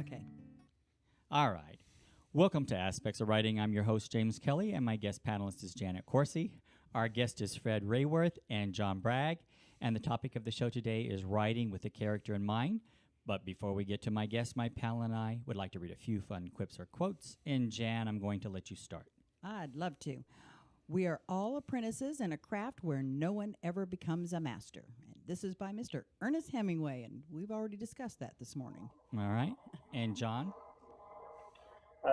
Okay. All right. Welcome to Aspects of Writing. I'm your host, James Kelly, and my guest panelist is Janet Coursey. Our guest is Fred Rayworth and John Brage, and the topic of the show today is writing with a character in mind. But before we get to my guest, my panel and I would like to read a few fun quips or quotes. And Jan, I'm going to let you start. I'd love to. We are all apprentices in a craft where no one ever becomes a master. And this is by Mr. Ernest Hemingway, and we've already discussed that this morning. All right. And John?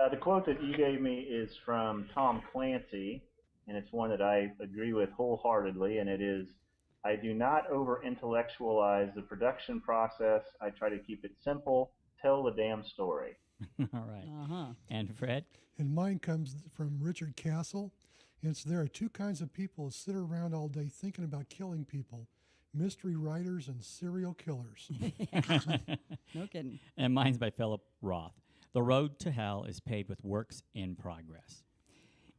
The quote that you gave me is from Tom Clancy, and it's one that I agree with wholeheartedly, and it is, I do not over-intellectualize the production process. I try to keep it simple. Tell the damn story. All right. Uh-huh. And Fred? And mine comes from Richard Castle. It's there are two kinds of people that sit around all day thinking about killing people: mystery writers and serial killers. No kidding. And mine's by Philip Roth. The road to hell is paved with works in progress.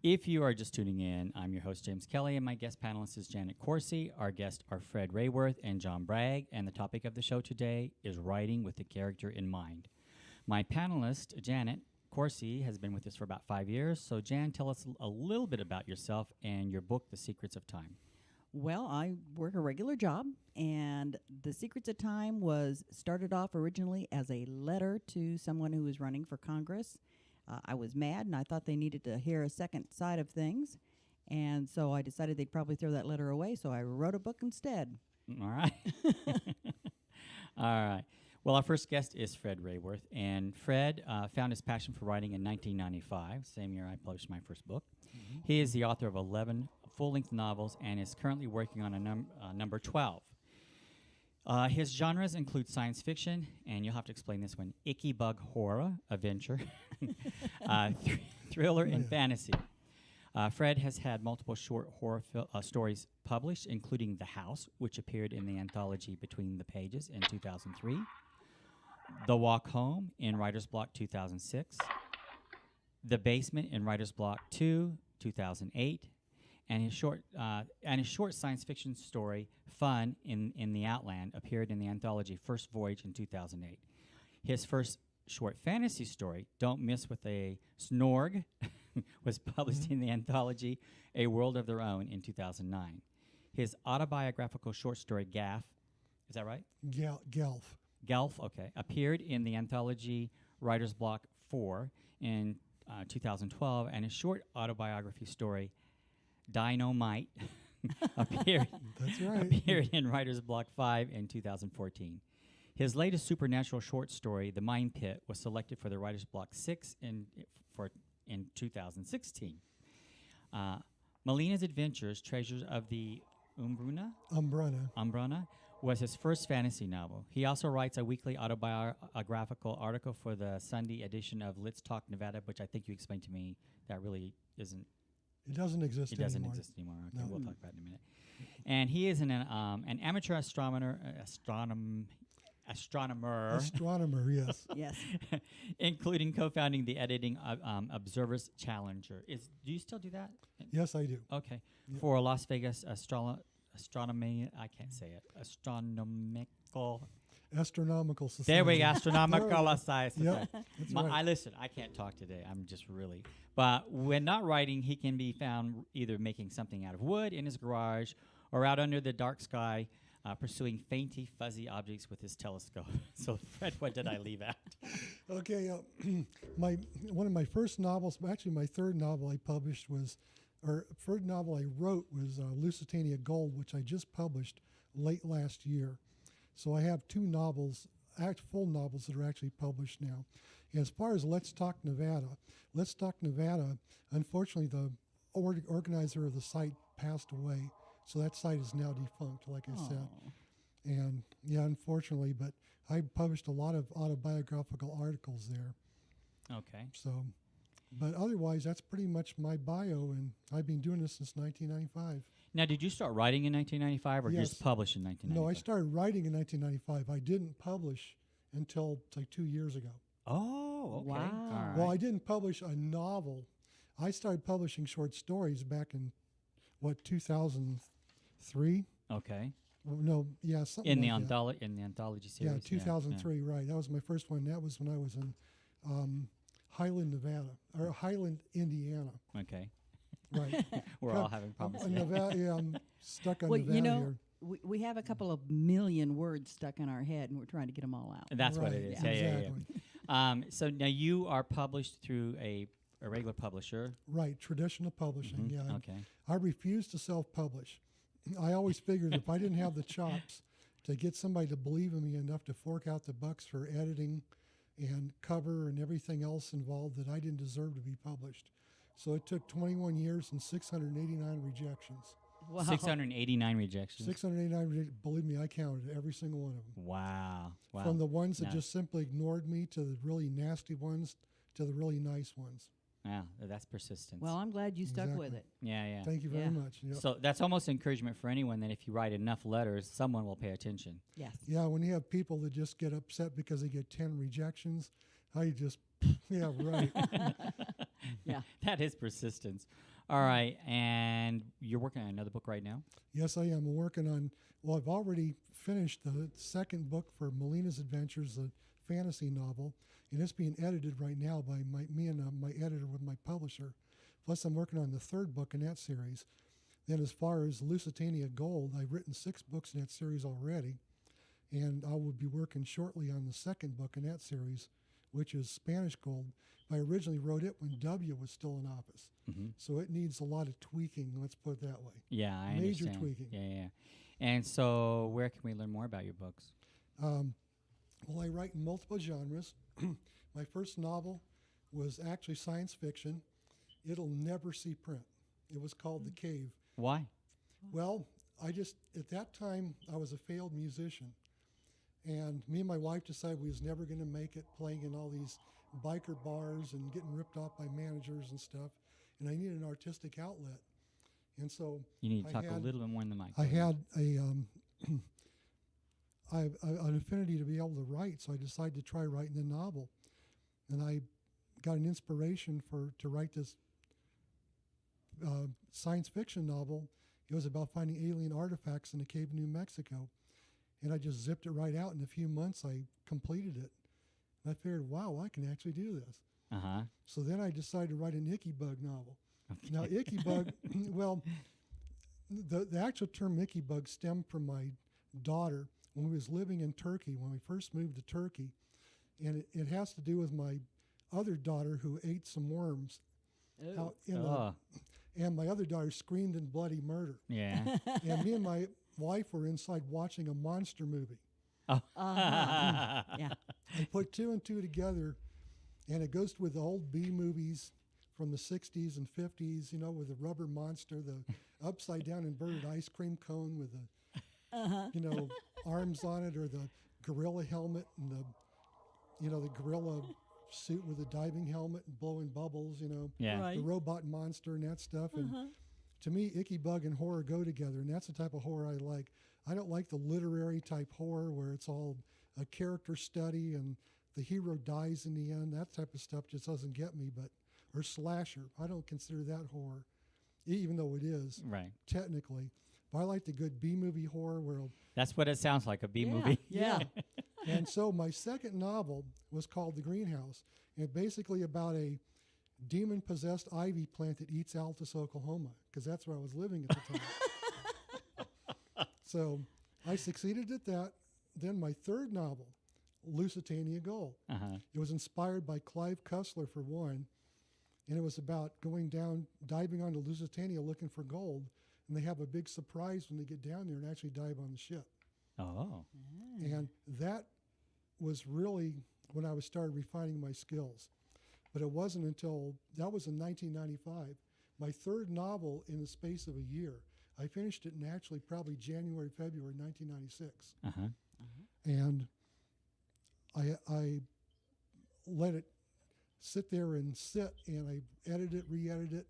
If you are just tuning in, I'm your host, James Kelly, and my guest panelist is Janet Coursey. Our guests are Fred Rayworth and John Brage, and the topic of the show today is writing with the character in mind. My panelist, Janet Coursey, has been with us for about 5 years. So, Jan, tell us a little bit about yourself and your book, The Secrets of Time. Well, I work a regular job, and The Secrets of Time was started off originally as a letter to someone who was running for Congress. I was mad, and I thought they needed to hear a second side of things, and so I decided they'd probably throw that letter away, so I wrote a book instead. All right. All right. Well, our first guest is Fred Rayworth, and Fred found his passion for writing in 1995, same year I published my first book. Mm-hmm. He is the author of 11 full-length novels and is currently working on number 12. His genres include science fiction, and you'll have to explain this one, icky bug horror, adventure, thriller, and fantasy. Fred has had multiple short horror stories published, including The House, which appeared in the anthology Between the Pages in 2003, The Walk Home in Writer's Block 2006, The Basement in Writer's Block 2, 2008, and his short science fiction story Fun in the Outland appeared in the anthology First Voyage in 2008. His first short fantasy story, Don't Miss with a Snorg, was published in the anthology A World of Their Own in 2009. His autobiographical short story Gaff, is that right? Gelf. Gelf, okay, appeared in the anthology Writer's Block 4 in 2012, and his short autobiography story Dynamite appeared in Writer's Block 5 in 2014. His latest supernatural short story, The Mind Pit, was selected for the Writer's Block 6 in 2016. Melina's Adventures, Treasures of the Umbrana was his first fantasy novel. He also writes a weekly autobiographical article for the Sunday edition of Let's Talk Nevada, which I think you explained to me that really isn't. It doesn't exist anymore. It doesn't exist anymore. Okay, no. We'll talk about it in a minute. And he is an amateur astronomer, yes. Yes. including co-founding the editing Observer's Challenger. Do you still do that? Yes, I do. Okay. Yep. For Las Vegas astronomy, I can't say it. Astronomical Society. There we go. Astronomical Society. Yep, that's right. Listen, I can't talk today. I'm just really. But when not writing, he can be found either making something out of wood in his garage or out under the dark sky, pursuing fainty, fuzzy objects with his telescope. So, Fred, what did I leave out? Okay, one of my first novels, actually my third novel I published third novel I wrote was Lusitania Gold, which I just published late last year. So I have two novels, full novels that are actually published now. And as far as Let's Talk Nevada, unfortunately the organizer of the site passed away. So that site is now defunct, like I said. And yeah, unfortunately, but I published a lot of autobiographical articles there. Okay. So, but otherwise, that's pretty much my bio, and I've been doing this since 1995. Now, did you start writing in 1995 or just publish in 1995? No, I started writing in 1995. I didn't publish until like 2 years ago. Oh, okay. Wow. All right. Well, I didn't publish a novel. I started publishing short stories back in, 2003? Okay. No, yeah, something in the like that. anthology Yeah, series. 2003, right. That was my first one. That was when I was in Highland, Nevada, or Highland, Indiana. Okay. Right. We're all having problems. Yeah. Nevada, yeah, I'm stuck on Well, Nevada you know, here. we have a couple of million words stuck in our head, and we're trying to get them all out. That's what Right, it is. Yeah. Yeah, exactly. So now you are published through a regular publisher. Right, traditional publishing, Mhm. yeah. Okay. I refuse to self-publish. I always figured if I didn't have the chops to get somebody to believe in me enough to fork out the bucks for editing and cover and everything else involved, that I didn't deserve to be published. So it took 21 years and 689 rejections. Wow. 689 rejections. 689, believe me, I counted every single one of them. Wow. Wow. From the ones that Nice. just simply ignored me to the really nasty ones to the really nice ones. Wow. That's persistence. Well, I'm glad you stuck with Exactly. it. yeah. Thank you very Yeah. much. Yep. So that's almost encouragement for anyone that if you write enough letters, someone will pay attention. Yes. Yeah, when you have people that just get upset because they get 10 rejections, I just, yeah, right. Yeah. That is persistence. All right. And you're working on another book right now? Yes, I am. I'm working on, well, I've already finished the second book for Melina's Adventures, a fantasy novel, and it's being edited right now by me and my editor with my publisher. Plus, I'm working on the third book in that series. Then as far as Lusitania Gold, I've written 6 books in that series already, and I will be working shortly on the second book in that series, which is Spanish Gold. I originally wrote it when W was still in office, Mm-hmm. so it needs a lot of tweaking, let's put it that way. Yeah, I Major understand. tweaking. Yeah. And so where can we learn more about your books? Well, I write in multiple genres. My first novel was actually science fiction. It'll never see print. It was called The Cave. Why? Well, at that time, I was a failed musician. And me and my wife decided we was never going to make it playing in all these biker bars and getting ripped off by managers and stuff. And I needed an artistic outlet. And so You need to I talk a had- little bit more in the mic. I had an affinity to be able to write, so I decided to try writing a novel. And I got an inspiration to write this science fiction novel. It was about finding alien artifacts in a cave in New Mexico. And I just zipped it right out. In a few months, I completed it. And I figured, wow, I can actually do this. Uh-huh. So then I decided to write an Icky Bug novel. Now, Icky Bug, well, the actual term Icky Bug stemmed from my daughter when we was living in Turkey, when we first moved to Turkey. And it has to do with my other daughter who ate some worms. Ooh. Out in Oh, and my other daughter screamed in bloody murder. yeah. And me and my wife were inside watching a monster movie. Oh. Uh-huh. Yeah. I put 2 and 2 together, and it goes with the old B movies from the 60s and 50s, with the rubber monster, the upside down inverted ice cream cone with the, arms on it, or the gorilla helmet and the gorilla suit with a diving helmet and blowing bubbles, Yeah. Right. the robot monster and that stuff. And to me, Icky Bug and horror go together, and that's the type of horror I like. I don't like the literary type horror where it's all a character study and the hero dies in the end. That type of stuff just doesn't get me. Or slasher, I don't consider that horror, even though it is Right. technically. But I like the good B-movie horror where That's what it sounds like, a B Yeah. movie. Yeah. And so my second novel was called The Greenhouse, and basically about a demon-possessed ivy plant that eats Altus, Oklahoma, because that's where I was living at the time. So I succeeded at that. Then my third novel, Lusitania Gold. Uh-huh. It was inspired by Clive Cussler for one, and it was about going down, diving onto Lusitania looking for gold, and they have a big surprise when they get down there and actually dive on the ship. Oh. And that was really when I started refining my skills. But it wasn't until, that was in 1995, my third novel in the space of a year. I finished it in actually probably January, February 1996. Uh-huh. And I let it sit there and I edited it, re-edited it.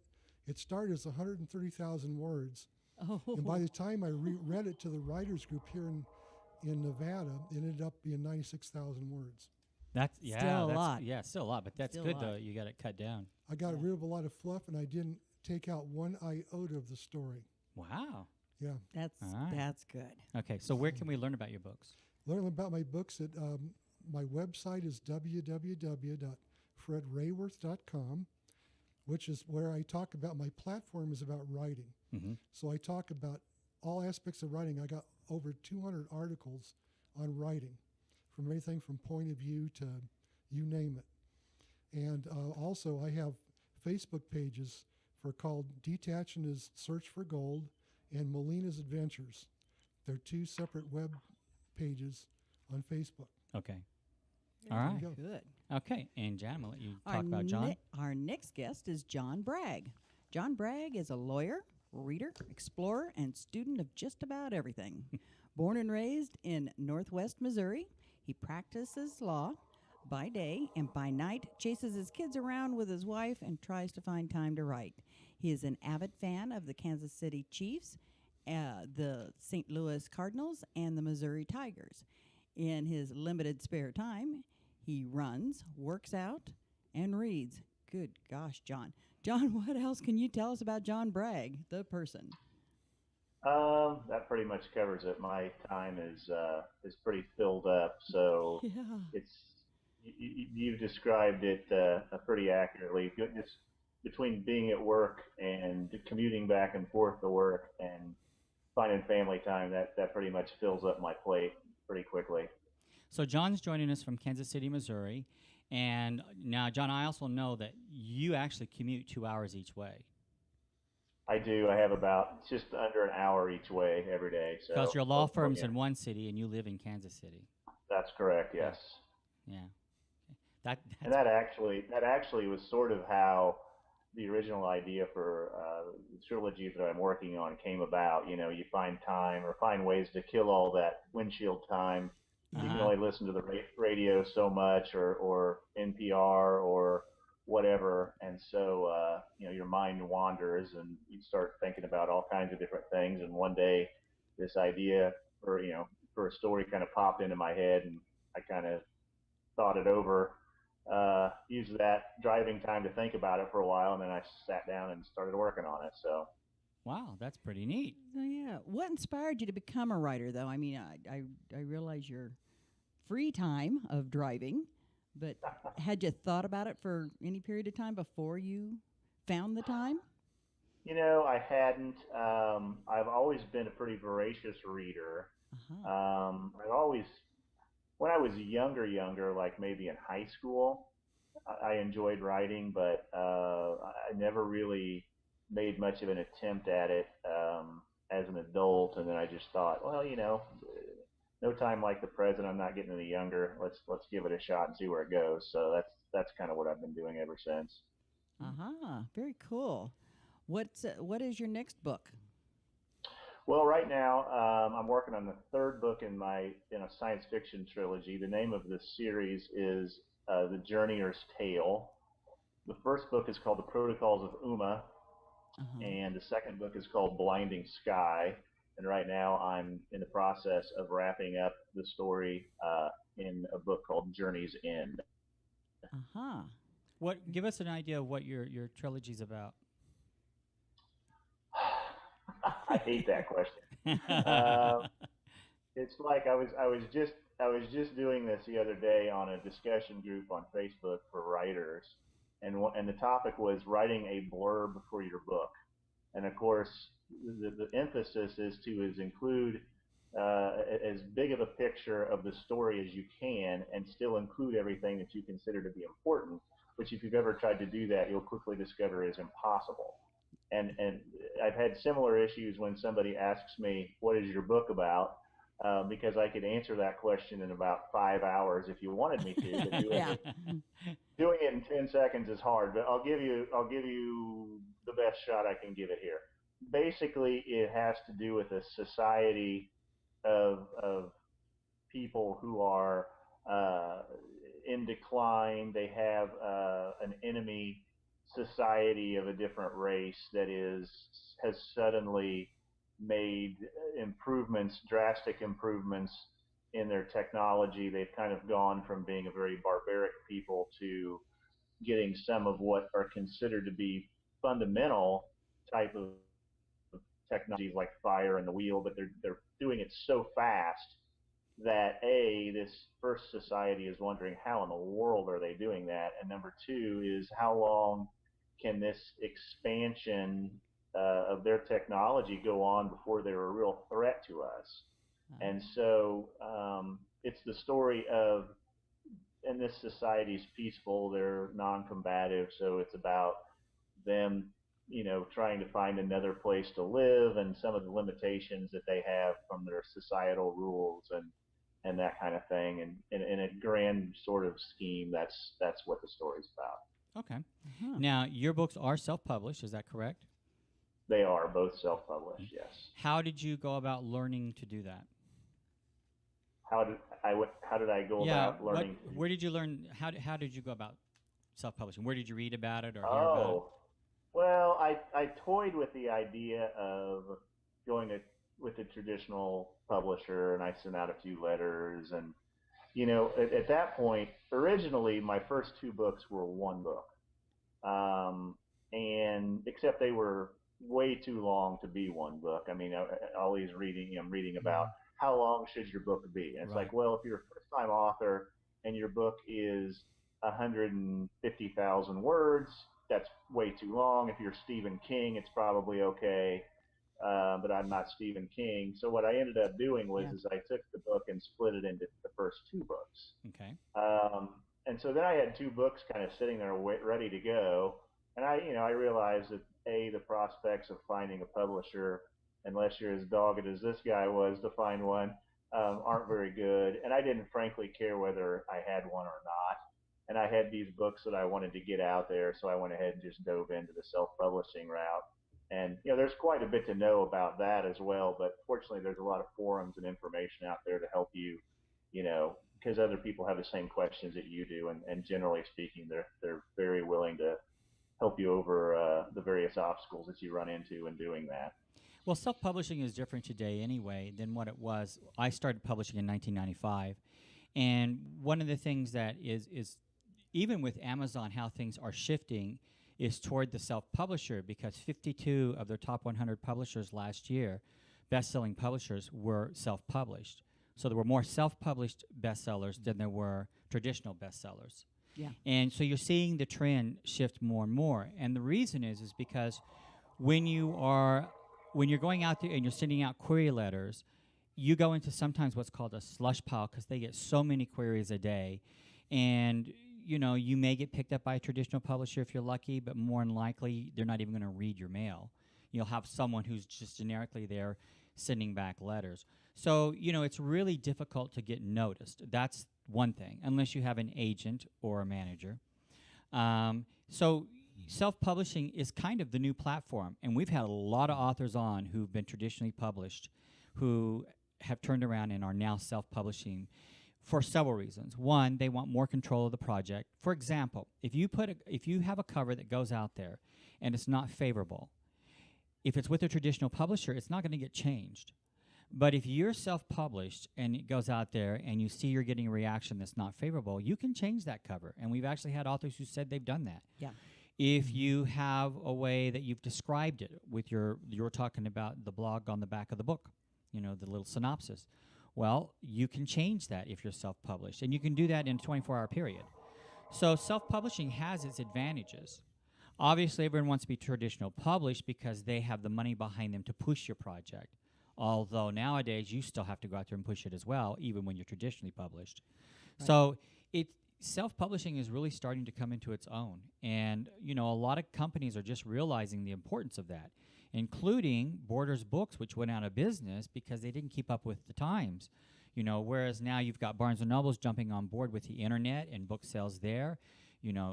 It started as 130,000 words. Oh. And by the time I read it to the writers group here in Nevada, it ended up being 96,000 words. That's Still a lot. Yeah, still a lot, but that's Still a good lot. though. You got it cut down. I got Yeah. rid of a lot of fluff, and I didn't take out one iota of the story. Wow. Yeah. That's All right. that's good. Okay, so where can we learn about your books? Learn about my books at my website is www.fredrayworth.com, which is where I talk about my platform is about writing. Mm-hmm. So I talk about all aspects of writing. I got over 200 articles on writing, from everything from point of view to you name it. And also I have Facebook pages for called Detach and His Search for Gold and Melina's Adventures. They're two separate web pages on Facebook. Okay. Very All right. go. good. Okay, and Jan, I'm going to let you Our, talk about John. our next guest is John Bragg. John Bragg is a lawyer, reader, explorer, and student of just about everything. Born and raised in Northwest Missouri, he practices law by day and by night chases his kids around with his wife and tries to find time to write. He is an avid fan of the Kansas City Chiefs, the St. Louis Cardinals, and the Missouri Tigers. In his limited spare time, he runs, works out, and reads. Good gosh, John. John, what else can you tell us about John Bragg, the person? That pretty much covers it. My time is pretty filled up, so Yeah. it's you've described it pretty accurately. Just between being at work and commuting back and forth to work and finding family time, that pretty much fills up my plate pretty quickly. So John's joining us from Kansas City, Missouri. And now, John, I also know that you actually commute 2 hours each way I do. I have about just under an hour each way every day. because So, your law so, firm's yeah, in one city and you live in Kansas City. that's correct. Yeah. Yes. Yeah. That, And that's, that actually was sort of how the original idea for the trilogy that I'm working on came about. You know, you find time or find ways to kill all that windshield time. You can uh-huh. only listen to the radio so much, or NPR or whatever, and so your mind wanders and you start thinking about all kinds of different things. And one day, this idea for a story kind of popped into my head, and I kind of thought it over, used that driving time to think about it for a while, and then I sat down and started working on it. So, Wow, that's pretty neat. So, yeah. What inspired you to become a writer, though? I mean, I realize your free time of driving, but had you thought about it for any period of time before you found the time? I hadn't. I've always been a pretty voracious reader. Uh-huh. I've always, when I was younger, like maybe in high school, I enjoyed writing, but I never really made much of an attempt at it as an adult. And then I just thought, well, no time like the present. I'm not getting any younger. Let's give it a shot and see where it goes. So that's kind of what I've been doing ever since. Uh-huh. Very cool. What is your next book? Well, right now I'm working on the third book in a science fiction trilogy. The name of the series is The Journeyer's Tale. The first book is called The Protocols of Uma, Uh-huh. and the second book is called Blinding Sky. And right now I'm in the process of wrapping up the story in a book called Journey's End. Uh-huh. Give us an idea of what your trilogy's about. I hate that question. Uh, it's like I was just doing this the other day on a discussion group on Facebook for writers, and the topic was writing a blurb for your book. And of course, the emphasis is include as big of a picture of the story as you can, and still include everything that you consider to be important. Which, if you've ever tried to do that, you'll quickly discover is impossible. And I've had similar issues when somebody asks me, "What is your book about?" Because I could answer that question in about 5 hours if you wanted me to, but Yeah. doing it in 10 seconds is hard. But I'll give you the best shot I can give it here. Basically, it has to do with a society of people who are uh, in decline. They have an enemy society of a different race that has suddenly made improvements, drastic improvements in their technology. They've kind of gone from being a very barbaric people to getting some of what are considered to be fundamental type of technologies like fire and the wheel, but they're doing it so fast that this first society is wondering how in the world are they doing that, and number two is how long can this expansion of their technology go on before they're a real threat to us. And so it's the story of, and this society's peaceful, they're non-combative, so it's about them, trying to find another place to live and some of the limitations that they have from their societal rules and that kind of thing. And in a grand sort of scheme, that's what the story's about. Okay. Now, your books are self-published, is that correct? They are both self-published, yes. How did you go about learning to do that? How did I go about learning? Where did you learn? How did you go about self-publishing? Where did you read about it or hear about it? Well, I toyed with the idea of going with a traditional publisher, and I sent out a few letters. And at that point, originally my first two books were one book, and except they were way too long to be one book. I mean, always I'm reading about how long should your book be? And it's like, well, if you're a first-time author and your book is 150,000 words, that's way too long. If you're Stephen King, it's probably okay, but I'm not Stephen King. So what I ended up doing was I took the book and split it into the first two books. Okay. And so then I had two books kind of sitting there ready to go, and I realized that the prospects of finding a publisher, unless you're as dogged as this guy was to find one, aren't very good. And I didn't frankly care whether I had one or not. And I had these books that I wanted to get out there, so I went ahead and just dove into the self-publishing route. And there's quite a bit to know about that as well. But fortunately, there's a lot of forums and information out there to help you, because other people have the same questions that you do. And generally speaking, they're very willing to help you over the various obstacles that you run into in doing that. Well, self-publishing is different today anyway than what it was. I started publishing in 1995, and one of the things that is even with Amazon, how things are shifting is toward the self-publisher, because 52 of their top 100 publishers last year, best-selling publishers, were self-published. So there were more self-published bestsellers than there were traditional bestsellers. Yeah. And so you're seeing the trend shift more and more. And the reason is because when you're going out there and you're sending out query letters, you go into sometimes what's called a slush pile because they get so many queries a day. And, you may get picked up by a traditional publisher if you're lucky, but more than likely, they're not even going to read your mail. You'll have someone who's just generically there sending back letters. So, it's really difficult to get noticed. That's one thing, unless you have an agent or a manager. So self-publishing is kind of the new platform, and we've had a lot of authors on who've been traditionally published who have turned around and are now self-publishing for several reasons. One, they want more control of the project. For example, if you have a cover that goes out there and it's not favorable, if it's with a traditional publisher, it's not going to get changed. But if you're self-published and it goes out there and you see you're getting a reaction that's not favorable, you can change that cover. And we've actually had authors who said they've done that. Yeah. If you have a way that you've described it with you're talking about the blog on the back of the book, the little synopsis. Well, you can change that if you're self-published, and you can do that in a 24-hour period. So self-publishing has its advantages. Obviously, everyone wants to be traditional published because they have the money behind them to push your project. Although nowadays you still have to go out there and push it as well, even when you're traditionally published. Right. So self-publishing is really starting to come into its own. And, a lot of companies are just realizing the importance of that, including Borders Books, which went out of business because they didn't keep up with the times. Whereas now you've got Barnes & Noble's jumping on board with the internet and book sales there.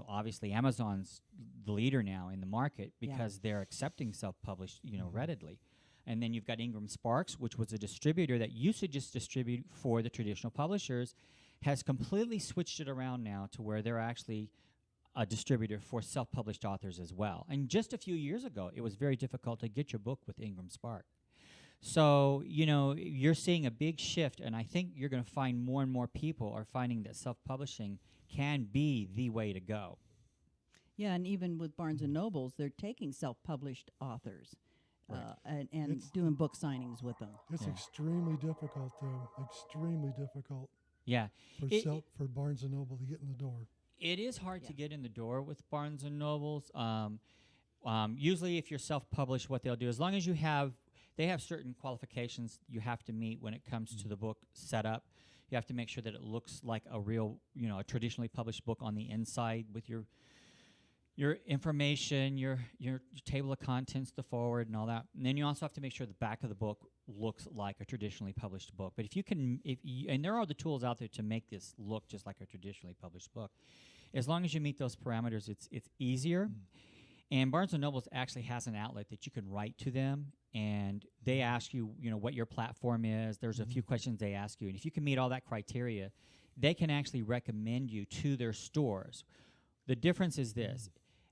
Obviously Amazon's the leader now in the market because they're accepting self-published, readily. And then you've got Ingram Sparks, which was a distributor that used to just distribute for the traditional publishers, has completely switched it around now to where they're actually a distributor for self-published authors as well. And just a few years ago, it was very difficult to get your book with Ingram Spark. So, you're seeing a big shift, and I think you're going to find more and more people are finding that self-publishing can be the way to go. Yeah, and even with Barnes & Nobles, they're taking self-published authors. Correct. and It's- doing book signings with them. It's Yeah. extremely difficult, though. Extremely difficult Yeah. for It- for Barnes and Noble to get in the door. It is hard to Yeah. get in the door with Barnes and Nobles. Usually, if you're self-published, what they'll do, as long as they have certain qualifications you have to meet when it comes to the book setup. You have to make sure that it looks like a real, a traditionally published book on the inside with your information, your table of contents, the forward, and all that. And then you also have to make sure the back of the book looks like a traditionally published book. But and there are the tools out there to make this look just like a traditionally published book. As long as you meet those parameters, it's easier. And Barnes & Noble actually has an outlet that you can write to them, and they ask you, what your platform is. There's a few questions they ask you, and if you can meet all that criteria, they can actually recommend you to their stores. The difference is this.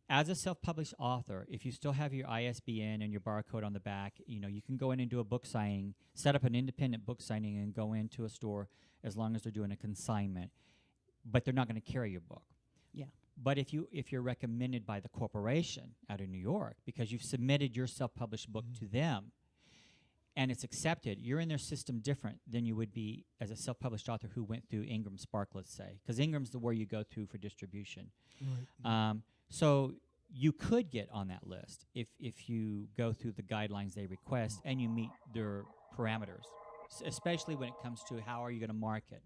As a self-published author, if you still have your ISBN and your barcode on the back, you can go in and do a book signing, set up an independent book signing, and go into a store as long as they're doing a consignment. But they're not going to carry your book. Yeah. But if you're recommended by the corporation out of New York because you've submitted your self-published book to them and it's accepted, you're in their system different than you would be as a self-published author who went through Ingram Spark, let's say, because Ingram's where you go through for distribution. Right. So you could get on that list if you go through the guidelines they request and you meet their parameters, especially when it comes to how are you going to market.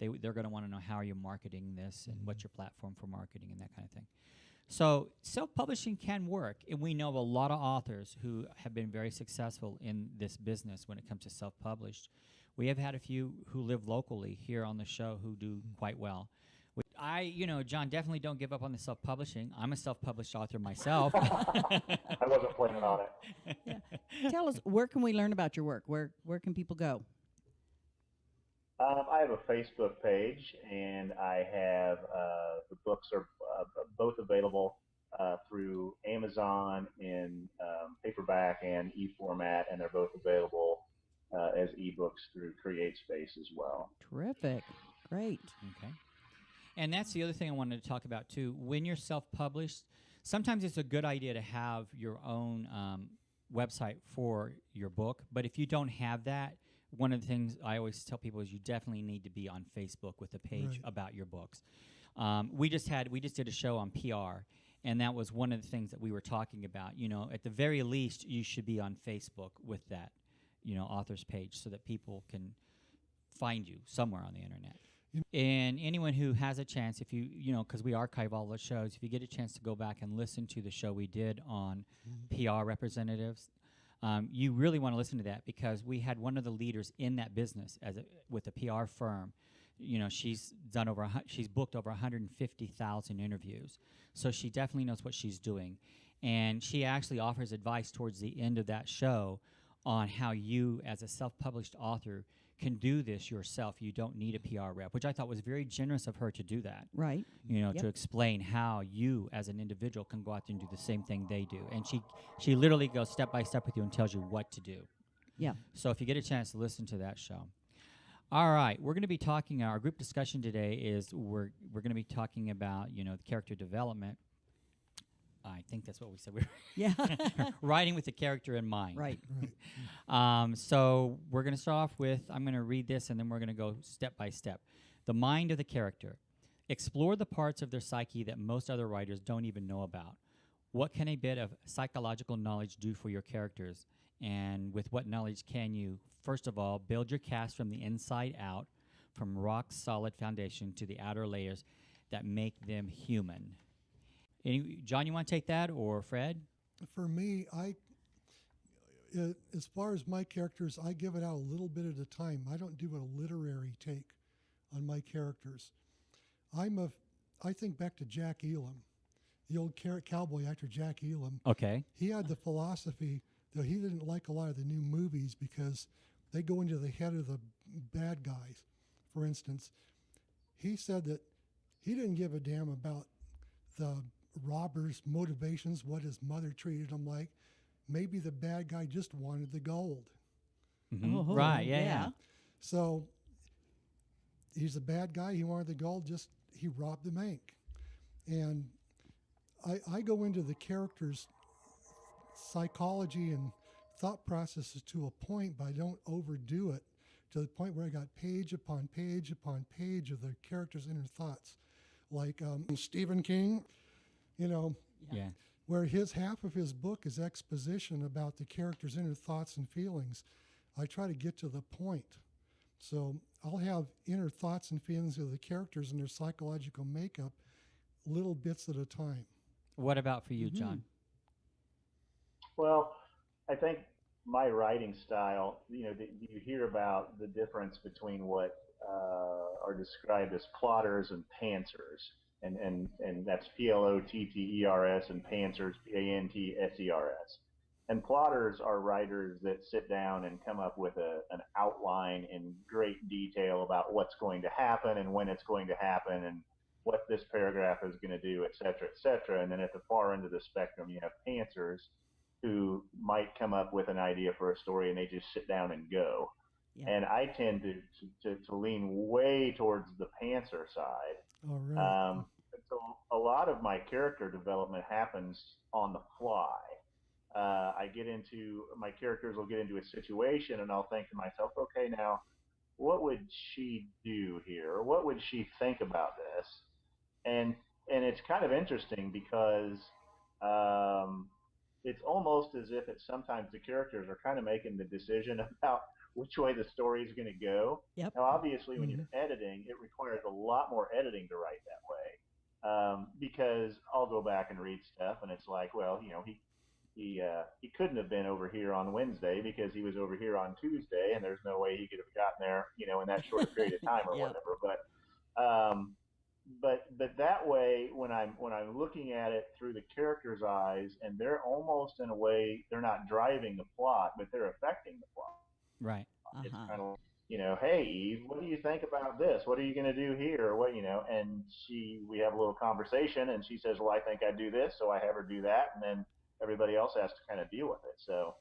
They're going to want to know how are you marketing this and what's your platform for marketing and that kind of thing. So self-publishing can work, and we know a lot of authors who have been very successful in this business when it comes to self-published. We have had a few who live locally here on the show who do quite well. John, definitely don't give up on the self-publishing. I'm a self-published author myself. I wasn't planning on it. Tell us, where can we learn about your work? Where can people go? I have a Facebook page, and I have the books are both available through Amazon in paperback and e-format, and they're both available as ebooks through CreateSpace as well. Terrific. Great. Okay. And that's the other thing I wanted to talk about, too. When you're self-published, sometimes it's a good idea to have your own website for your book. But if you don't have that, one of the things I always tell people is you definitely need to be on Facebook with a page Right. about your books. We just did a show on PR, and that was one of the things that we were talking about. At the very least, you should be on Facebook with that, author's page so that people can find you somewhere on the internet. And anyone who has a chance, if because we archive all the shows, if you get a chance to go back and listen to the show we did on PR representatives, you really want to listen to that because we had one of the leaders in that business with a PR firm. She's booked over 150,000 interviews, so she definitely knows what she's doing, and she actually offers advice towards the end of that show on how you, as a self-published author, can do this yourself. You don't need a PR rep, which I thought was very generous of her to do that. Right. To Yep. explain how you, as an individual, can go out there and do the same thing they do. And she literally goes step by step with you and tells you what to do. Yeah. So if you get a chance to listen to that show. All right, we're going to be talking, our group discussion today is we're going to be talking about, the character development. I think that's what we said. Yeah. Writing with the character in mind. Right. Right. So we're going to start off with, I'm going to read this, and then we're going to go step by step. The mind of the character. Explore the parts of their psyche that most other writers don't even know about. What can a bit of psychological knowledge do for your characters? And with what knowledge can you, first of all, build your cast from the inside out, from rock-solid foundation to the outer layers that make them human? John, you want to take that, or Fred? For me, as far as my characters, I give it out a little bit at a time. I don't do a literary take on my characters. I think back to Jack Elam, the old cowboy actor Jack Elam. Okay. He had the philosophy that he didn't like a lot of the new movies because they go into the head of the bad guys. For instance, he said that he didn't give a damn about the robber's motivations, what his mother treated him like. Maybe the bad guy just wanted the gold. Mhm. Oh, Right, yeah. yeah. So he's a bad guy. He wanted the gold, he robbed the bank. And I go into the character's psychology and thought processes to a point, but I don't overdo it to the point where I got page upon page upon page of the character's inner thoughts. Like Stephen King, you know, Yeah. where half of his book is exposition about the character's inner thoughts and feelings. I try to get to the point. So I'll have inner thoughts and feelings of the characters and their psychological makeup little bits at a time. What about for you, John? Well, I think my writing style, you hear about the difference between what are described as plotters and pantsers, and that's Plotters and pantsers Pantsers. And plotters are writers that sit down and come up with an outline in great detail about what's going to happen and when it's going to happen and what this paragraph is going to do, et cetera, et cetera. And then at the far end of the spectrum, you have pantsers who might come up with an idea for a story and they just sit down and go. Yeah. And I tend to lean way towards the pantser side. All right. So a lot of my character development happens on the fly. My characters will get into a situation and I'll think to myself, okay, now what would she do here? What would she think about this? And it's kind of interesting because it's almost as if sometimes the characters are kind of making the decision about which way the story is going to go. Yep. Now, obviously, when you're editing, it requires a lot more editing to write that way because I'll go back and read stuff, and it's like, well, he couldn't have been over here on Wednesday because he was over here on Tuesday, and there's no way he could have gotten there, in that short period of time or Yep. whatever. But that way, when I'm looking at it through the character's eyes, and they're almost in a way they're not driving the plot, but they're affecting the plot. Right. It's kind of hey Eve, what do you think about this? What are you going to do here? What and we have a little conversation, and she says, well, I think I'd do this, so I have her do that, and then everybody else has to kind of deal with it. So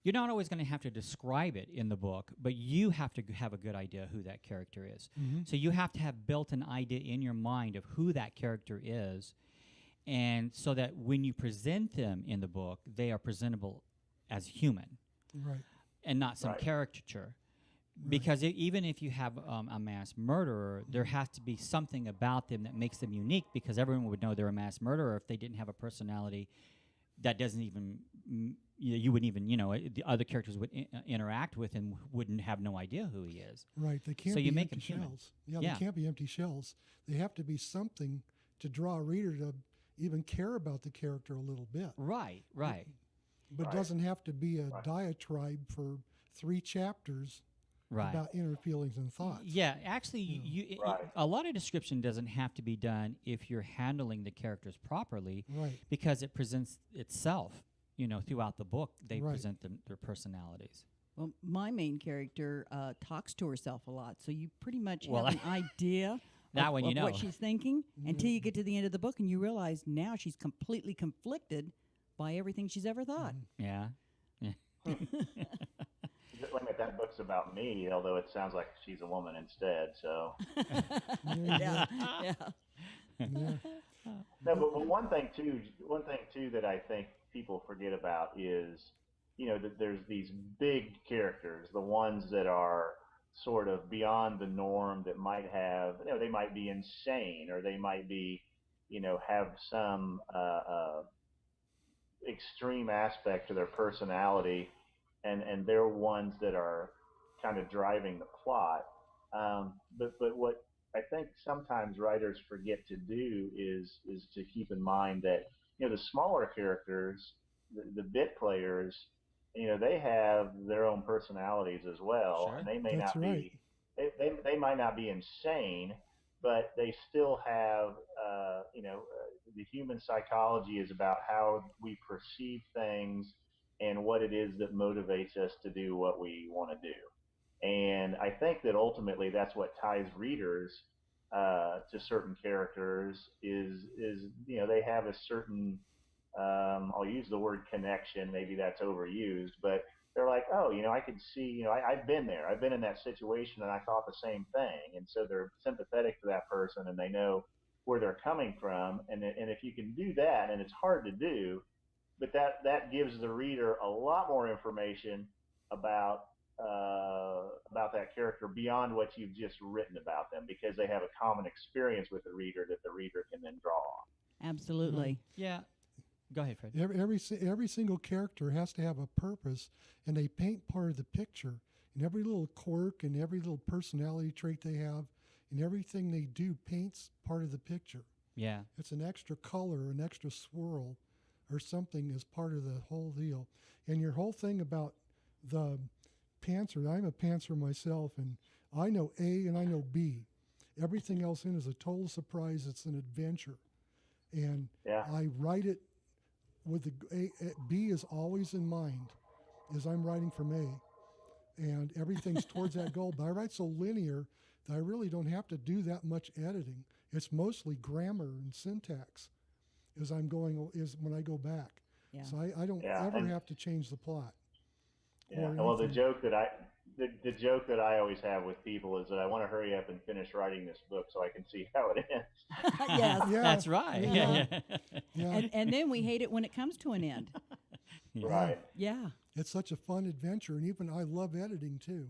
You're not always going to have to describe it in the book, but you have to have a good idea who that character is. So you have to have built an idea in your mind of who that character is, and so that when you present them in the book, they are presentable as human, Right. and not some Right. caricature. Because even if you have a mass murderer, there has to be something about them that makes them unique, because everyone would know they're a mass murderer if they didn't have a personality that doesn't even, you wouldn't even, the other characters would interact with and wouldn't have no idea who he is. Right. They can't So be you make empty them human. shells. Yeah, Yeah. they can't be empty shells. They have to be something to draw a reader to even care about the character a little bit. Right. But it Right. doesn't have to be a Right. diatribe for 3 chapters Right. about inner feelings and thoughts. Yeah, actually, Right. a lot of description doesn't have to be done if you're handling the characters properly, Right. because it presents itself. Throughout the book, they Right. present their personalities. Well, my main character talks to herself a lot, so you pretty much Well, have an idea That of, one you of know. what she's thinking until you get to the end of the book and you realize now she's completely conflicted by everything she's ever thought. Yeah. wait a minute, that book's about me, although it sounds like she's a woman instead. So Yeah, yeah. Yeah. no, but one thing too that I think people forget about is, that there's these big characters, the ones that are sort of beyond the norm, that might have, they might be insane, or they might be, have some extreme aspect to their personality, and they're ones that are kind of driving the plot. But what I think sometimes writers forget to do is to keep in mind that the smaller characters, the bit players, they have their own personalities as well, Sure. and they may That's not right. be they might not be insane, but they still have the human psychology is about how we perceive things and what it is that motivates us to do what we want to do. And I think that ultimately that's what ties readers to certain characters is they have a certain I'll use the word connection, maybe that's overused, but they're like, oh, I could see, I've been there, I've been in that situation, and I thought the same thing, and so they're sympathetic to that person, and they know where they're coming from, and if you can do that, and it's hard to do, but that gives the reader a lot more information about about that character beyond what you've just written about them, because they have a common experience with the reader that the reader can then draw on. Absolutely. Yeah. Go ahead, Fred. Every single character has to have a purpose, and they paint part of the picture. And every little quirk and every little personality trait they have, and everything they do paints part of the picture. Yeah. It's an extra color, an extra swirl, or something as part of the whole deal. And your whole thing about the pantser, I'm a pantser myself, and I know A and I know B. Everything else in is a total surprise. It's an adventure. And I write it with the B is always in mind as I'm writing from A. And everything's towards that goal. But I write so linear that I really don't have to do that much editing. It's mostly grammar and syntax as I'm going, is when I go back. Yeah. So I don't ever have to change the plot. Yeah. Well, the joke that I always have with people is that I want to hurry up and finish writing this book so I can see how it ends. Yes. Yeah. That's right. Yeah. Yeah. And then we hate it when it comes to an end. Right. Yeah. It's such a fun adventure. And even I love editing too.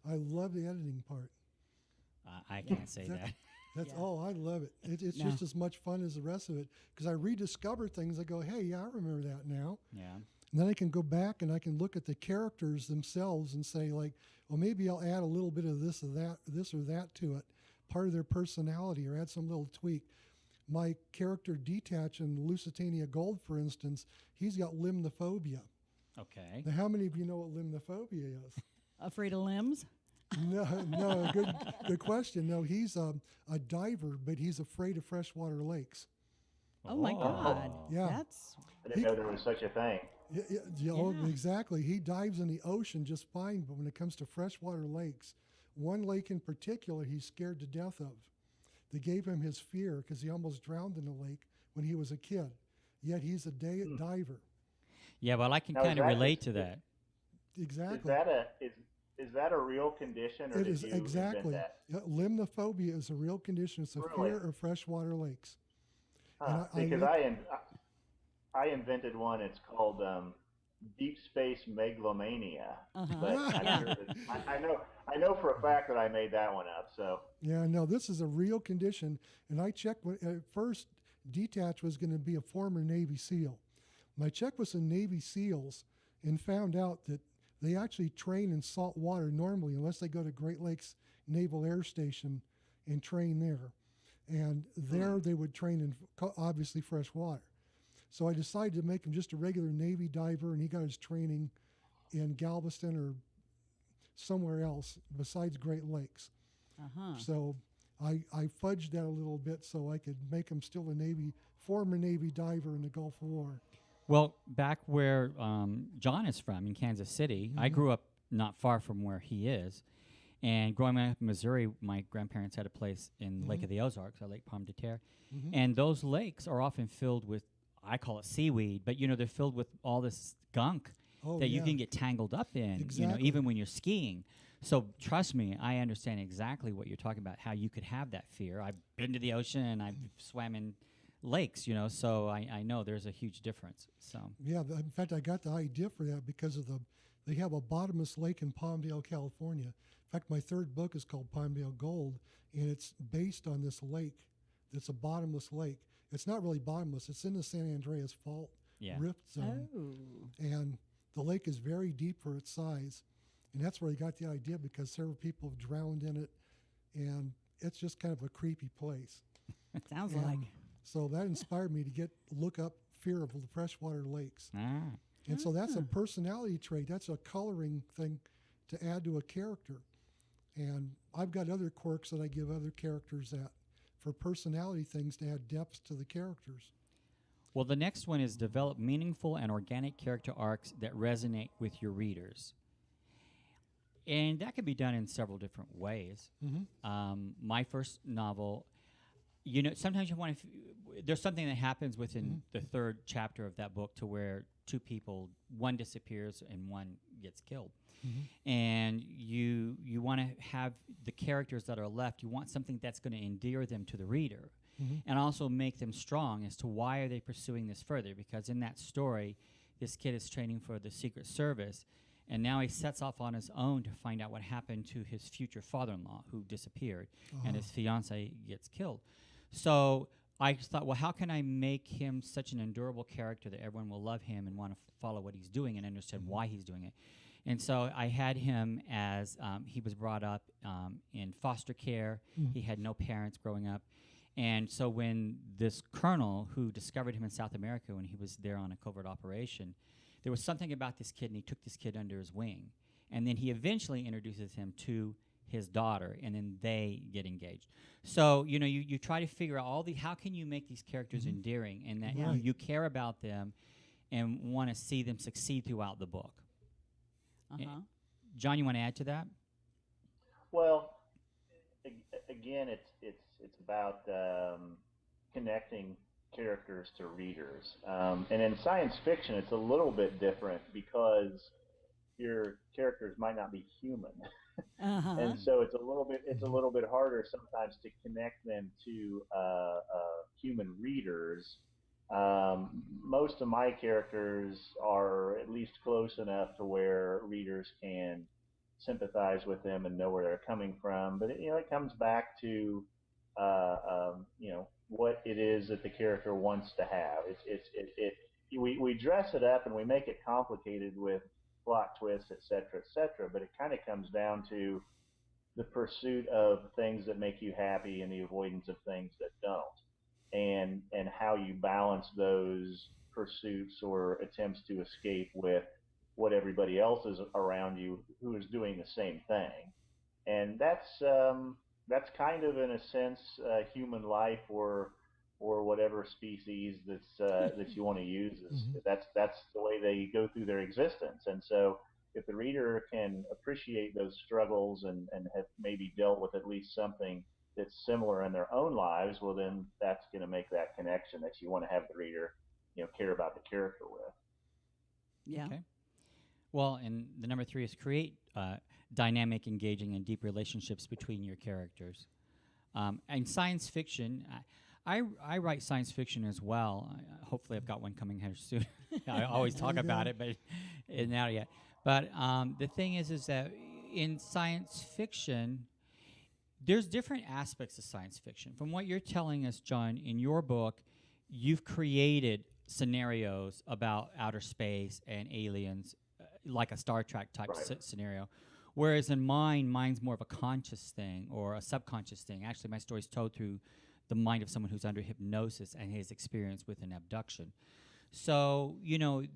I love the editing part. I can't say that. That's I love it. It's No. just as much fun as the rest of it because I rediscover things. I go, hey, yeah, I remember that now. Yeah. And then I can go back and I can look at the characters themselves and say, like, well, maybe I'll add a little bit of this or that to it, part of their personality, or add some little tweak. My character Detach in Lusitania Gold, for instance, he's got limnophobia. Okay. Now, how many of you know what limnophobia is? Afraid of limbs? No, good question. No, he's a diver, but he's afraid of freshwater lakes. Oh my God. Yeah. That's I didn't know there was such a thing. Yeah, exactly. He dives in the ocean just fine, but when it comes to freshwater lakes, one lake in particular he's scared to death of. They gave him his fear because he almost drowned in the lake when he was a kid. Yet he's a diver. Yeah, well, I can Now, kind of relate to that. Exactly. Is that a real condition, or It did is you exactly. invent that? Limnophobia is a real condition. It's a Really? fear of freshwater lakes. Huh, And because I invented one. It's called deep space megalomania. But I'm sure that, I know for a fact that I made that one up. So Yeah, no, this is a real condition. And I checked at first. Detach was going to be a former Navy SEAL. And I checked with some Navy SEALs and found out that they actually train in salt water normally, unless they go to Great Lakes Naval Air Station and train there. And there they would train in obviously fresh water. So I decided to make him just a regular Navy diver, and he got his training in Galveston or somewhere else besides Great Lakes. So I fudged that a little bit so I could make him still a former Navy diver in the Gulf War. Well, back where John is from, in Kansas City, I grew up not far from where he is. And growing up in Missouri, my grandparents had a place in Lake of the Ozarks, or Lake Pomme de Terre. And those lakes are often filled with, I call it seaweed, but, they're filled with all this gunk that you can get tangled up in, Exactly. even when you're skiing. So trust me, I understand exactly what you're talking about, how you could have that fear. I've been to the ocean and I've swam in lakes, so I know there's a huge difference. So Yeah, in fact, I got the idea for that because of they have a bottomless lake in Palmdale, California. In fact, my third book is called Palmdale Gold, and it's based on this lake that's a bottomless lake. It's not really bottomless. It's in the San Andreas Fault rift zone. And the lake is very deep for its size. And that's where I got the idea because several people have drowned in it, and it's just kind of a creepy place. sounds And like. So that inspired me to look up fear of the freshwater lakes. And so that's a personality trait. That's a coloring thing to add to a character. And I've got other quirks that I give other characters for personality things to add depth to the characters. Well, the next one is develop meaningful and organic character arcs that resonate with your readers. And that can be done in several different ways. My first novel, sometimes you want to, there's something that happens within the third chapter of that book to where two people, one disappears and one gets killed. And you want to have the characters that are left, you want something that's going to endear them to the reader. and also make them strong as to why are they pursuing this further. Because in that story, this kid is training for the Secret Service, and now he sets off on his own to find out what happened to his future father-in-law who disappeared, and his fiance gets killed. So I just thought, well, how can I make him such an endurable character that everyone will love him and want to follow what he's doing and understand why he's doing it? And so I had him as he was brought up in foster care. He had no parents growing up. And so when this colonel who discovered him in South America when he was there on a covert operation, there was something about this kid, and he took this kid under his wing. And then he eventually introduces him to his daughter, and then they get engaged. So, you try to figure out how can you make these characters endearing and that you care about them and want to see them succeed throughout the book. John, you want to add to that? Well, again, it's about connecting characters to readers, and in science fiction, it's a little bit different because your characters might not be human, and so it's a little bit harder sometimes to connect them to human readers. Most of my characters are at least close enough to where readers can sympathize with them and know where they're coming from. But it comes back to what it is that the character wants to have. We dress it up and we make it complicated with plot twists, et cetera, but it kind of comes down to the pursuit of things that make you happy and the avoidance of things that don't, and how you balance those pursuits or attempts to escape with what everybody else is around you who is doing the same thing. And that's kind of, in a sense, human life or whatever species that you want to use. That's the way they go through their existence. And so if the reader can appreciate those struggles and have maybe dealt with at least something that's similar in their own lives, well, then that's going to make that connection that you want to have the reader, care about the character with. Yeah. Okay. Well, and the number 3 is create dynamic, engaging, and deep relationships between your characters. And science fiction, I write science fiction as well. Hopefully I've got one coming here soon. I always talk about it, but it's not yet. But the thing is that in science fiction, there's different aspects of science fiction. From what you're telling us, John, in your book, you've created scenarios about outer space and aliens, like a Star Trek type scenario. Whereas in mine's more of a conscious thing or a subconscious thing. Actually, my story's told through the mind of someone who's under hypnosis and his experience with an abduction. So,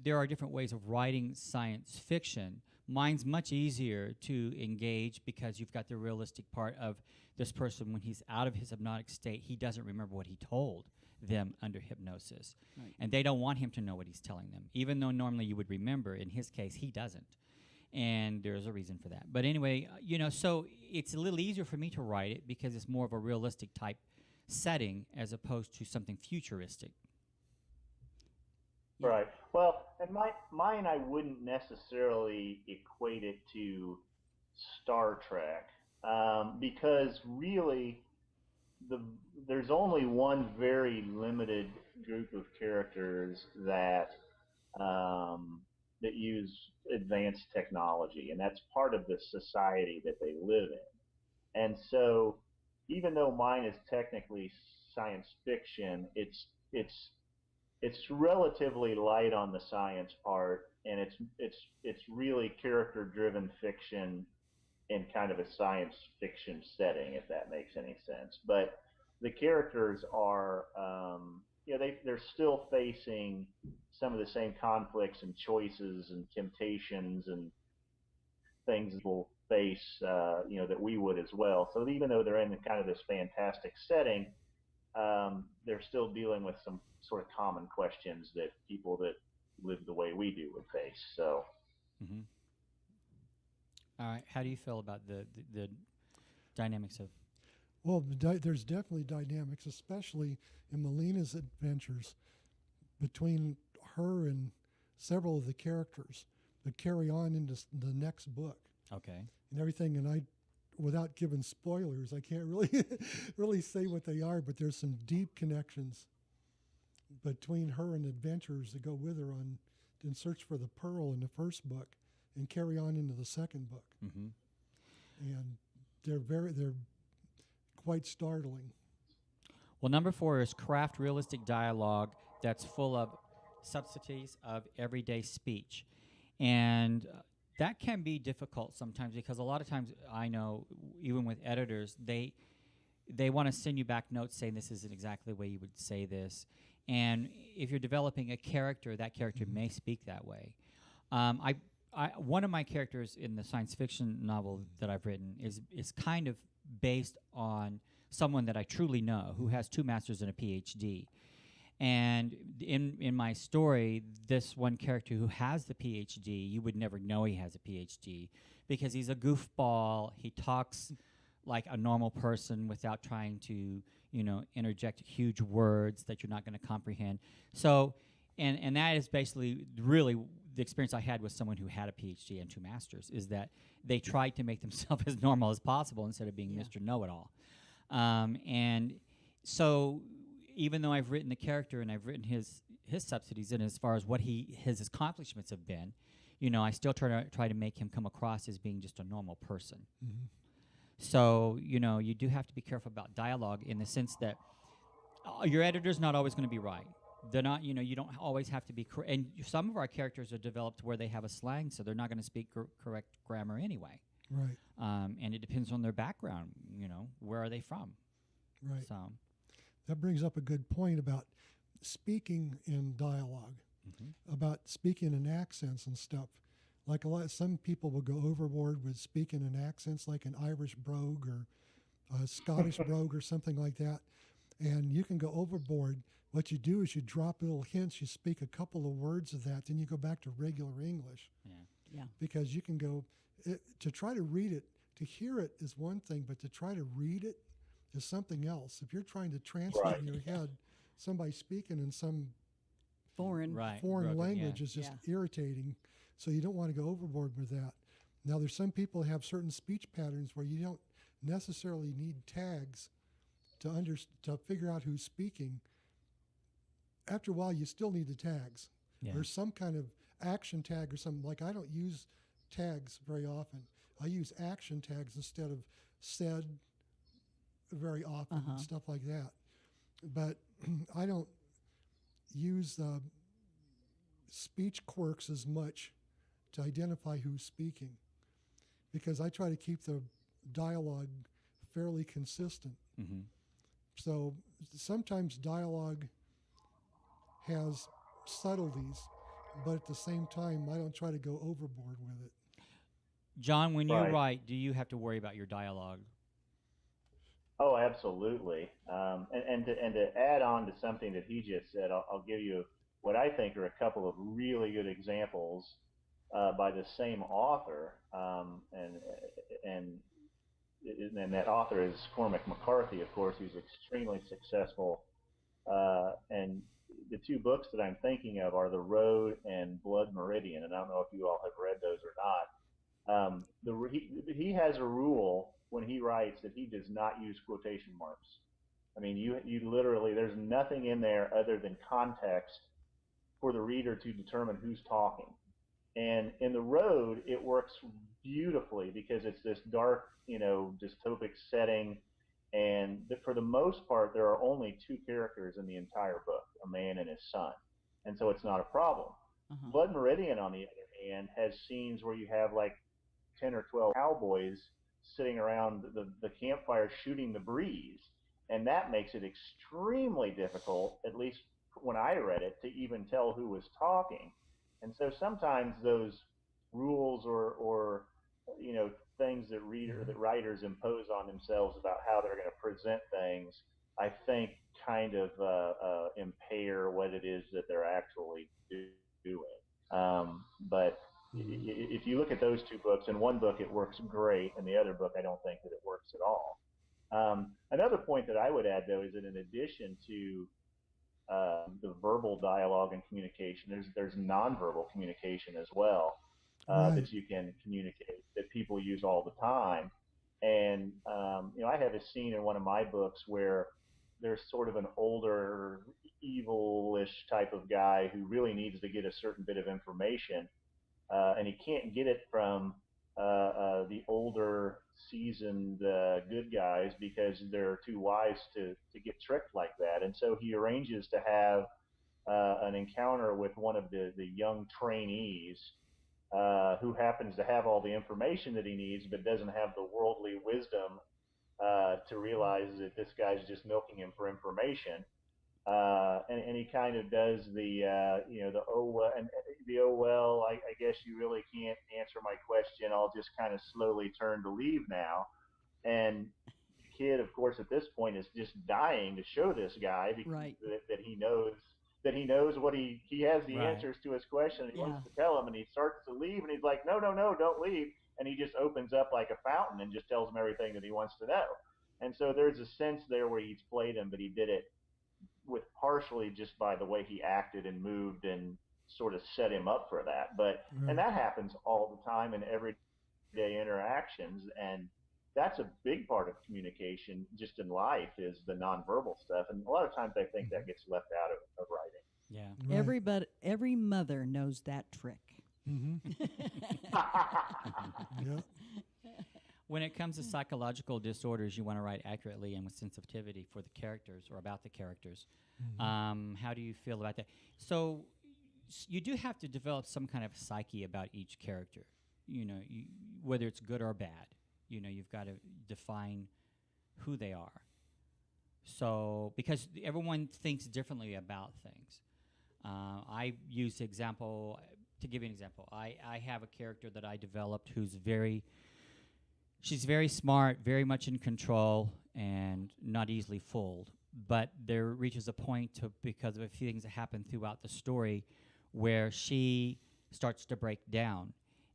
there are different ways of writing science fiction. Mine's much easier to engage because you've got the realistic part of this person when he's out of his hypnotic state, he doesn't remember what he told them under hypnosis. Right. And they don't want him to know what he's telling them. Even though normally you would remember, in his case, he doesn't. And there's a reason for that. But anyway, so it's a little easier for me to write it because it's more of a realistic type setting as opposed to something futuristic. Right. Well, and mine I wouldn't necessarily equate it to Star Trek because really there's only one very limited group of characters that use advanced technology, and that's part of the society that they live in. And so, even though mine is technically science fiction, it's relatively light on the science part, and it's really character-driven fiction in kind of a science fiction setting, if that makes any sense. But the characters are, they're still facing some of the same conflicts and choices and temptations and things we'll face, that we would as well. So even though they're in kind of this fantastic setting, they're still dealing with some sort of common questions that people that live the way we do would face. So. Mm-hmm. All right. How do you feel about the dynamics of? Well, there's definitely dynamics, especially in Melina's adventures, between her and several of the characters that carry on into the next book. Okay. And everything. And without giving spoilers, I can't really really say what they are, but there's some deep connections between her and adventurers that go with her on in search for the pearl in the first book and carry on into the second book. Mm-hmm. And they're quite startling. Well, number 4 is craft realistic dialogue that's full of subtleties of everyday speech. And that can be difficult sometimes because a lot of times I know, even with editors, they want to send you back notes saying this isn't exactly the way you would say this. And if you're developing a character, that character may speak that way. One of my characters in the science fiction novel that I've written is kind of based on someone that I truly know who has 2 masters and a PhD. And in my story, this one character who has the PhD, you would never know he has a PhD because he's a goofball. He talks like a normal person without trying to, interject huge words that you're not going to comprehend. So, and that is basically really the experience I had with someone who had a PhD and 2 masters, is that they tried to make themselves as normal as possible instead of being Mr. Know-It-All. And so even though I've written the character and I've written his subsidies in as far as what his accomplishments have been, I still try to make him come across as being just a normal person. Mm-hmm. So, you do have to be careful about dialogue in the sense that your editor's not always going to be right. They're not, you don't always have to be correct. And some of our characters are developed where they have a slang, so they're not going to speak correct grammar anyway. Right. And it depends on their background, where are they from? Right. So that brings up a good point about speaking in dialogue, about speaking in accents and stuff. Like some people will go overboard with speaking in accents, like an Irish brogue or a Scottish brogue or something like that. And you can go overboard. What you do is you drop little hints. You speak a couple of words of that, then you go back to regular English. Yeah. Because you can go to try to read it. To hear it is one thing, but to try to read it is something else. If you're trying to translate in your head somebody speaking in some Foreign. language is just irritating. So you don't want to go overboard with that. Now, there's some people who have certain speech patterns where you don't necessarily need tags to figure out who's speaking. After a while, you still need the tags. Yeah. There's some kind of action tag or something. Like, I don't use tags very often. I use action tags instead of said very often and stuff like that. But I don't use speech quirks as much to identify who's speaking, because I try to keep the dialogue fairly consistent. Mm-hmm. So sometimes dialogue has subtleties, but at the same time, I don't try to go overboard with it. John, when you write, do you have to worry about your dialogue? Oh, absolutely. And to add on to something that he just said, I'll give you what I think are a couple of really good examples by the same author, and that author is Cormac McCarthy, of course, who's extremely successful. And the 2 books that I'm thinking of are The Road and Blood Meridian, and I don't know if you all have read those or not. He has a rule when he writes that he does not use quotation marks. I mean, you literally, there's nothing in there other than context for the reader to determine who's talking. And in The Road, it works beautifully because it's this dark, dystopic setting. And for the most part, there are only 2 characters in the entire book, a man and his son. And so it's not a problem. Blood Meridian, on the other hand, has scenes where you have like 10 or 12 cowboys sitting around the campfire shooting the breeze. And that makes it extremely difficult, at least when I read it, to even tell who was talking. And so sometimes those rules or things that writers impose on themselves about how they're going to present things, I think kind of impair what it is that they're actually doing. But if you look at those 2 books, in one book it works great, and the other book I don't think that it works at all. Another point that I would add, though, is that in addition to the verbal dialogue and communication, there's nonverbal communication as well that you can communicate, that people use all the time. And I have a scene in one of my books where there's sort of an older, evilish type of guy who really needs to get a certain bit of information, and he can't get it from the older, seasoned good guys because they're too wise to get tricked like that. And so he arranges to have an encounter with one of the young trainees who happens to have all the information that he needs, but doesn't have the worldly wisdom to realize that this guy's just milking him for information. And he kind of does the oh well, and the oh well, I guess you really can't answer my question. I'll just kind of slowly turn to leave now. And the kid, of course, at this point is just dying to show this guy Right. that he knows what he has the Right. answers to his question. And he Yeah. wants to tell him, and he starts to leave, and he's like, no, no, no, don't leave. And he just opens up like a fountain and just tells him everything that he wants to know. And so there's a sense there where he's played him, but he did it with partially just by the way he acted and moved and sort of set him up for that. But and Right. that happens all the time in everyday interactions, and that's a big part of communication just in life is the nonverbal stuff. And a lot of times I think that gets left out of Yeah. Right. Every mother knows that trick. Mm-hmm. writing. Yeah. When it comes to psychological disorders, you want to write accurately and with sensitivity for the characters or about the characters. How do you feel about that? So you do have to develop some kind of psyche about each character, whether it's good or bad. You've got to define who they are. So because everyone thinks differently about things. I use example to give you an example. I have a character that I developed who's she's very smart, very much in control, and not easily fooled. But there reaches a point because of a few things that happen throughout the story where she starts to break down.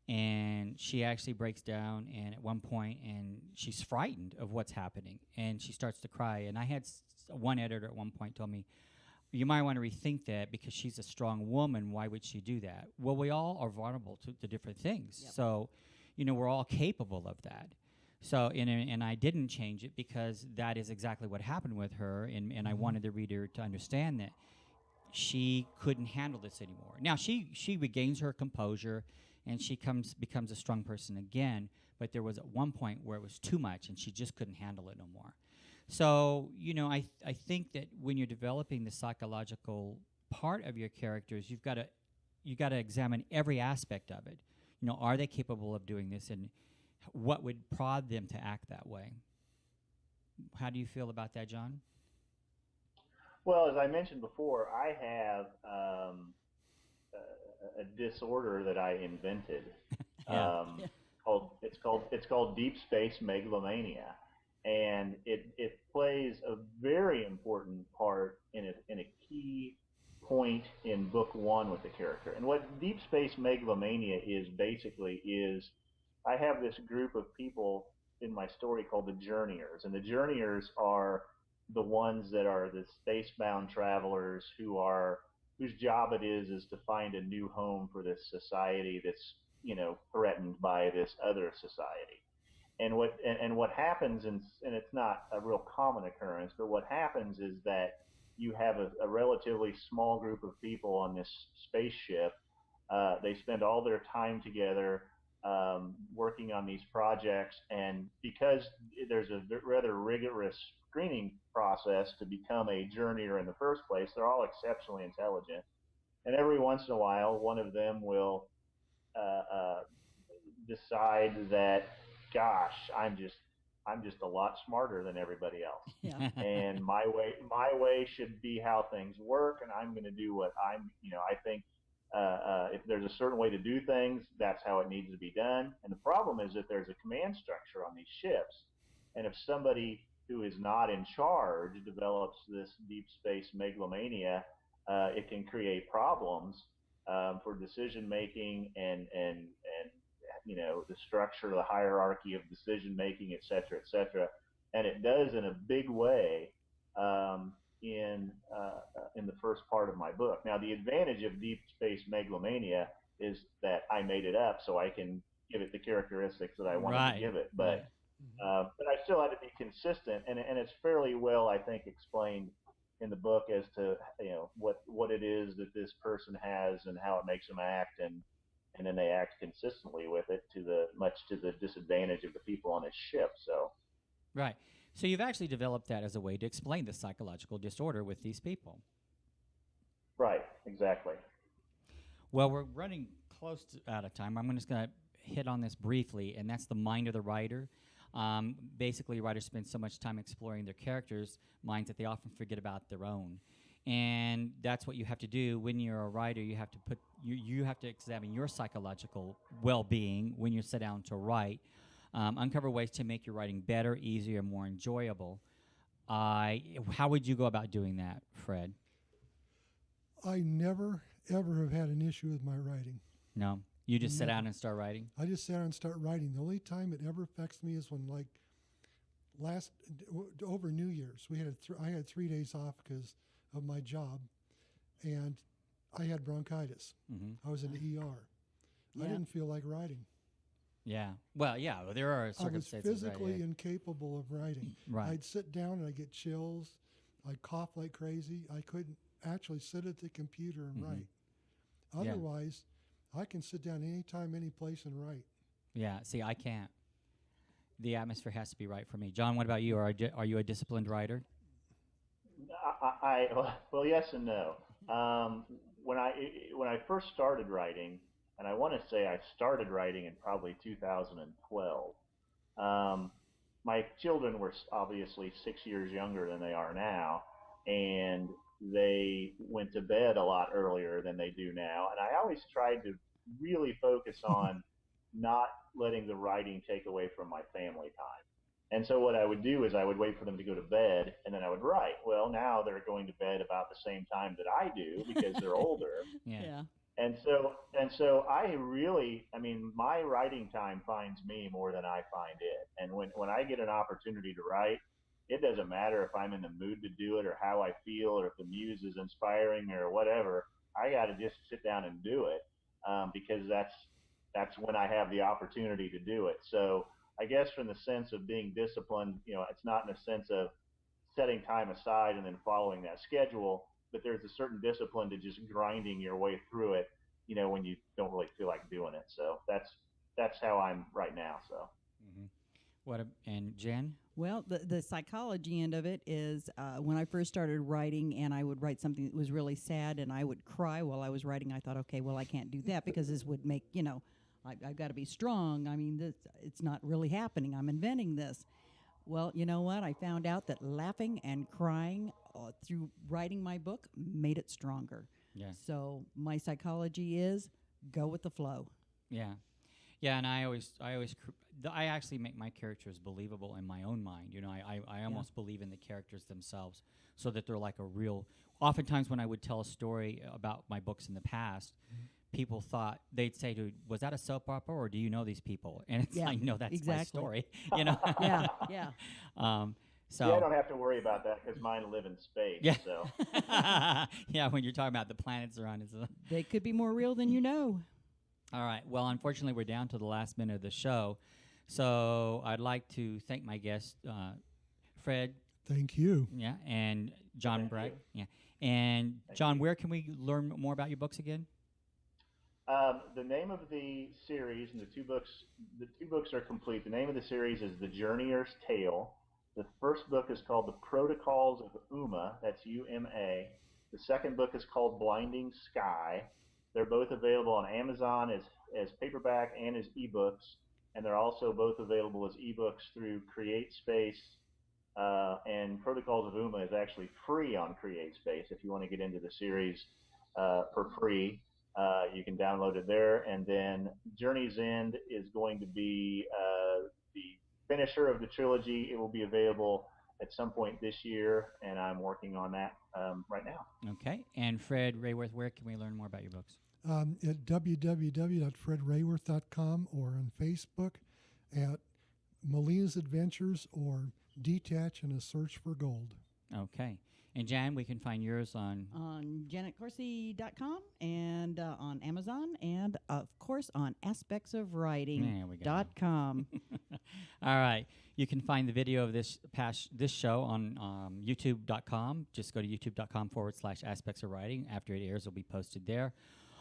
And she actually breaks down, and at one point, and she's frightened of what's happening, and she starts to cry. And I had one editor at one point told me, you might want to rethink that because she's a strong woman. Why would she do that? Well, we all are vulnerable to different things. Yep. So, we're all capable of that. So, and I didn't change it because that is exactly what happened with her, and I wanted the reader to understand that she couldn't handle this anymore. Now, she regains her composure, and she becomes a strong person again, but there was at one point where it was too much, and she just couldn't handle it no more. So, I think that when you're developing the psychological part of your characters, you've got to examine every aspect of it. Are they capable of doing this, and what would prod them to act that way? How do you feel about that, John? Well, as I mentioned before, I have a disorder that I invented Yeah. um, called deep space megalomania, and it plays a very important part in a key point in book one with the character. And what deep space megalomania is basically is I have this group of people in my story called the Journeyers, and the Journeyers are the ones that are the spacebound travelers whose job it is to find a new home for this society that's threatened by this other society. And what happens, and it's not a real common occurrence, but what happens is that you have a relatively small group of people on this spaceship. They spend all their time together working on these projects, and because there's a rather rigorous screening process to become a journeyer in the first place, they're all exceptionally intelligent. And every once in a while, one of them will uh, decide that, gosh, I'm just a lot smarter than everybody else, Yeah. and my way should be how things work, and I'm going to do what I think. If there's a certain way to do things, that's how it needs to be done. And the problem is that there's a command structure on these ships, and if somebody who is not in charge develops this deep space megalomania, it can create problems for decision making and the structure, the hierarchy of decision making, et cetera, et cetera. And it does in a big way um, in the first part of my book. Now, the advantage of deep space megalomania is that I made it up, so I can give it the characteristics that I wanted to Right. give it. Right. But I still had to be consistent, and it's fairly well, I think, explained in the book as to what it is that this person has and how it makes them act, and then they act consistently with it much to the disadvantage of the people on his ship. So Right. So you've actually developed that as a way to explain the psychological disorder with these people. right, exactly. Well, we're running close to out of time. I'm just going to hit on this briefly, and that's the mind of the writer. Basically, writers spend so much time exploring their characters' minds that they often forget about their own. And that's what you have to do when you're a writer. You have to you have to examine your psychological well-being when you sit down to write. Uncover ways to make your writing better, easier, more enjoyable. How would you go about doing that, Fred? I never, ever have had an issue with my writing. No, you just sit Never. down and start writing. I just sit down and start writing. The only time it ever affects me is when, like, over New Year's, I had 3 days off because of my job, and I had bronchitis. Mm-hmm. I was in the ER. Yeah. I didn't feel like writing. Yeah. Well, yeah. There are I was circumstances. physically right, incapable of writing. right. I'd sit down and I'd get chills. I'd cough like crazy. I couldn't actually sit at the computer and Mhm. write. Yeah. Otherwise, I can sit down anytime, any place and write. Yeah. See, I can't. The atmosphere has to be right for me. John, what about you? Are you a disciplined writer? Well, yes and no. When I first started writing, and I want to say I started writing in probably 2012. My children were obviously 6 years younger than they are now, and they went to bed a lot earlier than they do now. And I always tried to really focus on not letting the writing take away from my family time. And so what I would do is I would wait for them to go to bed, and then I would write. Well, now they're going to bed about the same time that I do because they're older. Yeah. Yeah. And so I really, I mean, my writing time finds me more than I find it. And when I get an opportunity to write, it doesn't matter if I'm in the mood to do it or how I feel or if the muse is inspiring me or whatever. I got to just sit down and do it, because that's when I have the opportunity to do it. So I guess from the sense of being disciplined, it's not in a sense of setting time aside and then following that schedule, but there's a certain discipline to just grinding your way through it, when you don't really feel like doing it. So that's how I'm right now. So. Mm-hmm. And Jen? Well, the psychology end of it is when I first started writing and I would write something that was really sad and I would cry while I was writing, I thought, okay, well, I can't do that because this would make, I've got to be strong. I mean, it's not really happening. I'm inventing this. Well, you know what? I found out that laughing and crying through writing my book made it stronger. Yeah. So my psychology is go with the flow. Yeah. Yeah, and I actually make my characters believable in my own mind. I almost believe in the characters themselves so that they're like a real. Oftentimes when I would tell a story about my books in the past, people thought they'd say, "Was that a soap opera, or do you know these people?" And it's like, no, that's my story. Yeah, yeah. So yeah, I don't have to worry about that because mine live in space. Yeah. So. Yeah, when you're talking about the planets around it. They could be more real than you know. All right. Well, unfortunately, we're down to the last minute of the show. So I'd like to thank my guests, Fred. Thank you. Yeah, and John Thank Bragg. you. Yeah. And John, where can we learn more about your books again? The name of the series and the two books are complete. The name of the series is The Journeyer's Tale. The first book is called The Protocols of Uma. That's Uma. The second book is called Blinding Sky. They're both available on Amazon as paperback and as ebooks, and they're also both available as ebooks through CreateSpace. And Protocols of Uma is actually free on CreateSpace. If you want to get into the series for free, you can download it there. And then Journey's End is going to be the finisher of the trilogy. It will be available at some point this year, and I'm working on that right now. Okay. And Fred Rayworth, where can we learn more about your books? At www.fredrayworth.com or on Facebook at Molina's Adventures or Detach and a Search for Gold. Okay. And Jan, we can find yours on janetcorsi.com and on Amazon and, of course, on aspectsofwriting.com. All right. You can find the video of this show on youtube.com. Just go to youtube.com/aspects of writing. After it airs, it'll be posted there.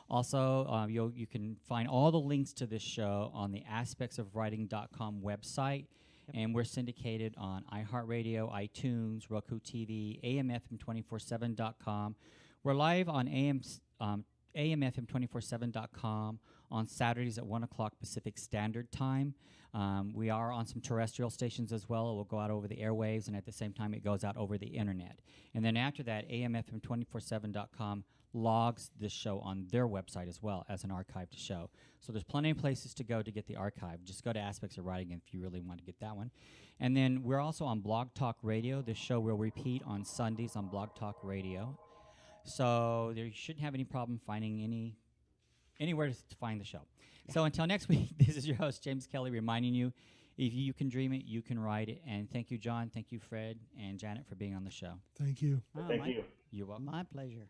Also, you can find all the links to this show on the aspectsofwriting.com website. Yep. And we're syndicated on iHeartRadio, iTunes, Roku TV, AMFM247.com. We're live on AMFM247.com on Saturdays at 1 o'clock Pacific Standard Time. We are on some terrestrial stations as well. It will go out over the airwaves, and at the same time, it goes out over the internet. And then after that, AMFM247.com logs this show on their website as well as an archived show. So there's plenty of places to go to get the archive. Just go to Aspects of Writing if you really want to get that one. And then we're also on Blog Talk Radio. This show will repeat on Sundays on Blog Talk Radio. So there you shouldn't have any problem finding anywhere to find the show. Yeah. So until next week, this is your host, James Kelly, reminding you, if you can dream it, you can write it. And thank you, John. Thank you, Fred and Janet, for being on the show. Thank you. Thank you. You're welcome. My pleasure.